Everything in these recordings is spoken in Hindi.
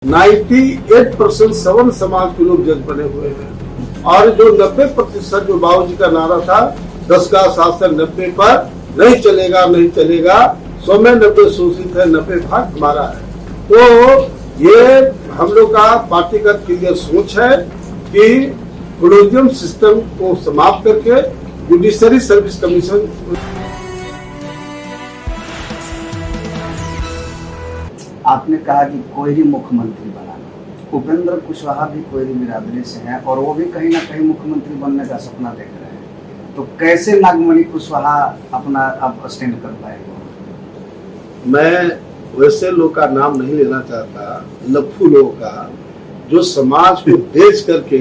98% सवर्ण समाज के लोग जज बने हुए हैं और जो 90% जो बाबूजी का नारा था 10 का शासन 90 पर नहीं चलेगा नहीं चलेगा, 100 में 90 शोषित है 90 भाग हमारा है। तो ये हम लोग का पार्टीगत क्लियर सोच है कि कोलोजियम सिस्टम को समाप्त करके जुडिशरी सर्विस कमीशन। आपने कहा कि कोयरी मुख्यमंत्री बनाना, उपेंद्र कुशवाहा भी कोयरी बिरादरी से हैं और वो भी कहीं ना कहीं मुख्यमंत्री बनने का सपना देख रहे हैं, तो कैसे नागमणि कुशवाहा अपना अब स्टैंड कर पाएगा? मैं वैसे लोग का नाम नहीं लेना चाहता, लफू लोगों का जो समाज को बेच करके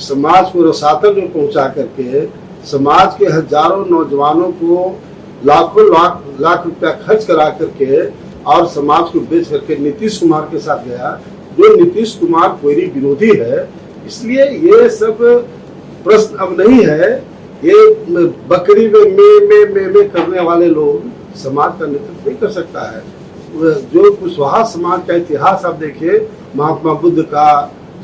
समाज को रसातल में पहुंचा करके समाज के हजारों नौजवानों को लाखों लाख रुपया खर्च करा करके और समाज को बेच करके नीतीश कुमार के साथ गया। जो नीतीश कुमार कोयरी विरोधी है, इसलिए ये सब प्रश्न अब नहीं है। ये बकरी में करने वाले लोग समाज का नेतृत्व नहीं कर सकता है। जो कुशवाहा समाज का इतिहास आप देखिए, महात्मा बुद्ध का,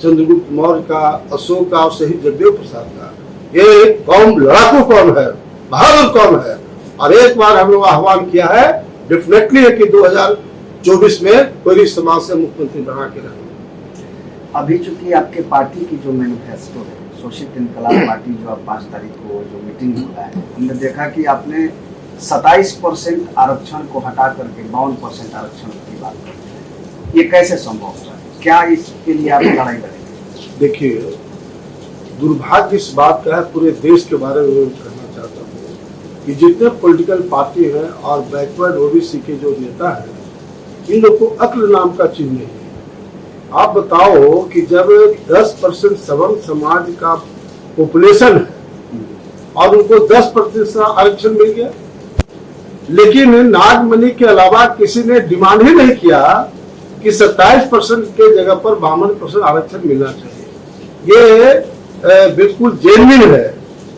चंद्रगुप्त मौर्य का, अशोक का और शहीद जगदेव प्रसाद का, ये कौम लड़ाकू कौम है, बहादुर कौम है। और एक बार हम लोग आह्वान किया है, डेफिनेटली है कि 2024 में कोयरी समाज से मुख्यमंत्री बना के रहेंगे। अभी चूंकि आपके पार्टी की जो मैनिफेस्टो है, शोषित इनकलाब पार्टी, जो अब 5 तारीख को जो मीटिंग हो रहा है, हमने देखा कि आपने 27% आरक्षण को हटा करके 52% आरक्षण की बात करते हैं। ये कैसे संभव है? क्या इसके लिए आप लड़ाई लड़ेंगे? देखिए, दुर्भाग्य इस बात का है, पूरे देश के बारे में कहना चाहता हूँ कि जितने पॉलिटिकल पार्टी हैं और बैकवर्ड ओबीसी के जो नेता हैं, इन लोग को अक्ल नाम का चीज नहीं है। आप बताओ कि जब 10% सवर्ण समाज का पॉपुलेशन है और उनको 10% आरक्षण मिल गया, लेकिन नागमणि के अलावा किसी ने डिमांड ही नहीं किया कि 27% के जगह पर 52% आरक्षण मिलना चाहिए। ये बिल्कुल जेन्युइन है।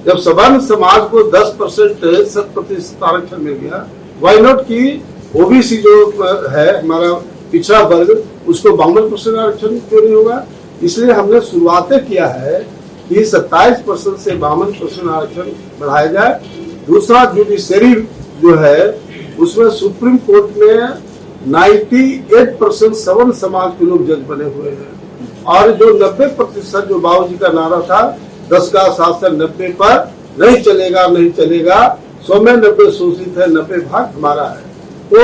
जब सवर्ण समाज को 10% 7% आरक्षण मिल गया, वाई नॉट की ओबीसी जो है हमारा पिछड़ा वर्ग, उसको 52% आरक्षण क्यों नहीं होगा? इसलिए हमने शुरुआतें किया है कि 27% से 52% आरक्षण बढ़ाया जाए। दूसरा, जुडिशरी जो है उसमें सुप्रीम कोर्ट में 98% सवर्ण समाज के लोग जज बने हुए हैं और जो 90% जो बाबूजी का नारा था 10 का शासन 90 पर नहीं चलेगा नहीं चलेगा, 100 में 90 शोषित है 90 भाग हमारा है। तो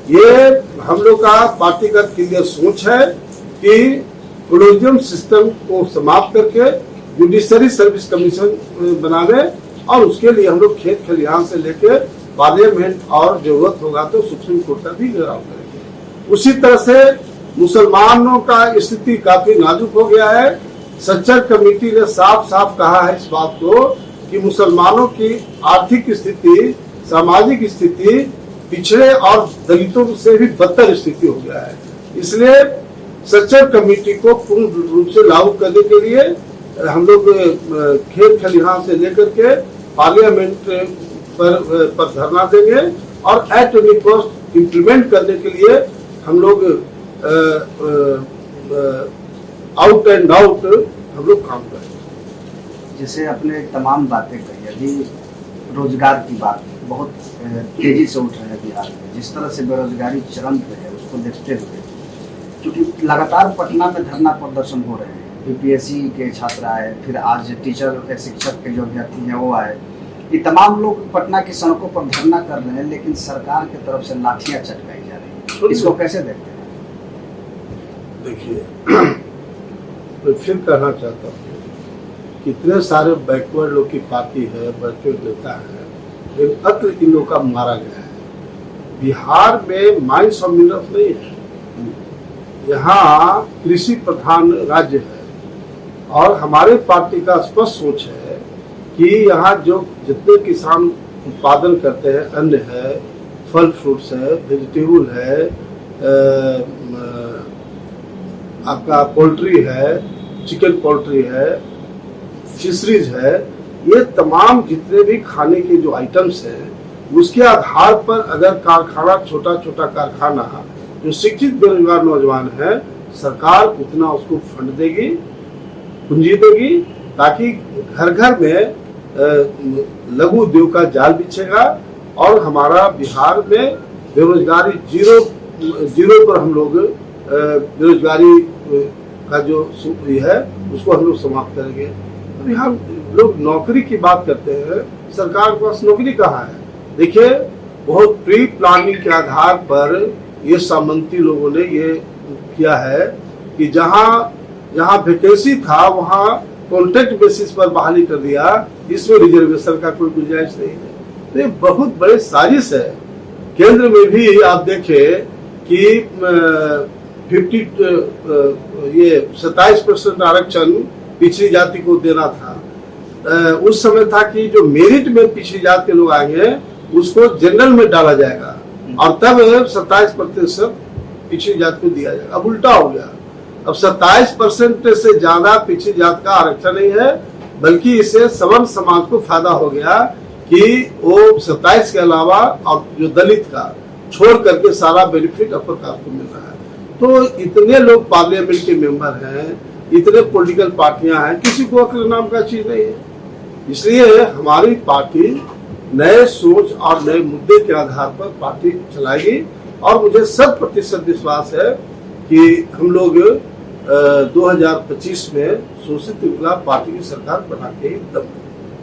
ये हम लोग का पार्टीगत क्लियर सोच है कि कोलोजियम सिस्टम को समाप्त करके जुडिशरी सर्विस कमीशन बनावे और उसके लिए हम लोग खेत खलिहान से लेकर पार्लियामेंट और जरूरत होगा तो सुप्रीम कोर्ट का भी घेराव करेंगे। उसी तरह से मुसलमानों का स्थिति काफी नाजुक हो गया है। सच्चर कमेटी ने साफ साफ कहा है इस बात को कि मुसलमानों की आर्थिक स्थिति, सामाजिक स्थिति पिछड़े और दलितों से भी बदतर स्थिति हो गया है। इसलिए सच्चर कमेटी को पूर्ण रूप से लागू करने के लिए हम लोग खेत खलिहान से लेकर के पार्लियामेंट पर धरना देंगे और एक्ट एनी कॉस्ट इम्प्लीमेंट करने के लिए हम लोग आउट एंड आउट हम लोग काम करेंगे। जैसे अपने तमाम बातें कही, अभी रोजगार की बात बहुत तेजी से उठ रही है बिहार में। जिस तरह से बेरोजगारी चरम पे है, उसको देखते हुए क्योंकि लगातार पटना में धरना प्रदर्शन हो रहे हैं, यूपीएससी के छात्र आए, फिर आज टीचर शिक्षक के जो अभ्यर्थी हैं वो आए, ये तमाम लोग पटना की सड़कों पर धरना कर रहे हैं, लेकिन सरकार की तरफ से लाठियां चटकाई जा रही है। इसको कैसे देखते हैं? देखिए, मैं फिर कहना चाहता हूँ कि इतने सारे बैकवर्ड लोग की पार्टी है, बैकवर्ड नेता है, लेकिन अक्ल इन लोग का मारा गया है। बिहार में माइंस ऑफ मिनरल्स नहीं है, यहाँ कृषि प्रधान राज्य है और हमारे पार्टी का स्पष्ट सोच है कि यहाँ जो जितने किसान उत्पादन करते हैं, अन्न है, फल फ्रूट्स है, वेजिटेबल है, आपका पोल्ट्री है, चिकन पोल्ट्री है, फिशरीज है, ये तमाम जितने भी खाने के जो आइटम्स हैं, उसके आधार पर अगर कारखाना, छोटा छोटा कारखाना जो शिक्षित बेरोजगार नौजवान है, सरकार उतना उसको फंड देगी, पूंजी देगी, ताकि घर घर में लघु उद्योग का जाल बिछेगा और हमारा बिहार में बेरोजगारी जीरो पर हम लोग बेरोजगारी का जो ये है उसको हम लोग समाप्त करेंगे। अभी हम लोग नौकरी की बात करते हैं, सरकार के पास नौकरी कहाँ है? देखिए, बहुत प्री प्लानिंग के आधार पर ये सामंती लोगों ने ये किया है कि जहाँ वैकेंसी था वहाँ कॉन्ट्रैक्ट बेसिस पर बहाली कर दिया, इसमें रिजर्वेशन का कोई गुंजाइश नहीं है। तो ये बहुत बड़े साजिश है। केंद्र में भी आप देखें कि 27% आरक्षण पिछड़ी जाति को देना था। उस समय था कि जो मेरिट में पिछड़ी जाति के लोग आएंगे उसको जनरल में डाला जाएगा और तब 27% पिछड़ी जाति को दिया जाएगा। अब उल्टा हो गया, अब 27% से ज्यादा पिछड़ी जाति का आरक्षण नहीं है, बल्कि इससे सवर्ण समाज को फायदा हो गया कि वो 27 के अलावा और जो दलित का छोड़ करके सारा बेनिफिट अपर कास्ट को मिल रहा है। तो इतने लोग पार्लियामेंट के मेंबर हैं, इतने पॉलिटिकल पार्टियां हैं, किसी को अक्ल नाम का चीज नहीं है। इसलिए हमारी पार्टी नए सोच और नए मुद्दे के आधार पर पार्टी चलाएगी और मुझे 100% विश्वास है कि हम लोग 2025 में शोषित विकलांग पार्टी की सरकार बना के दम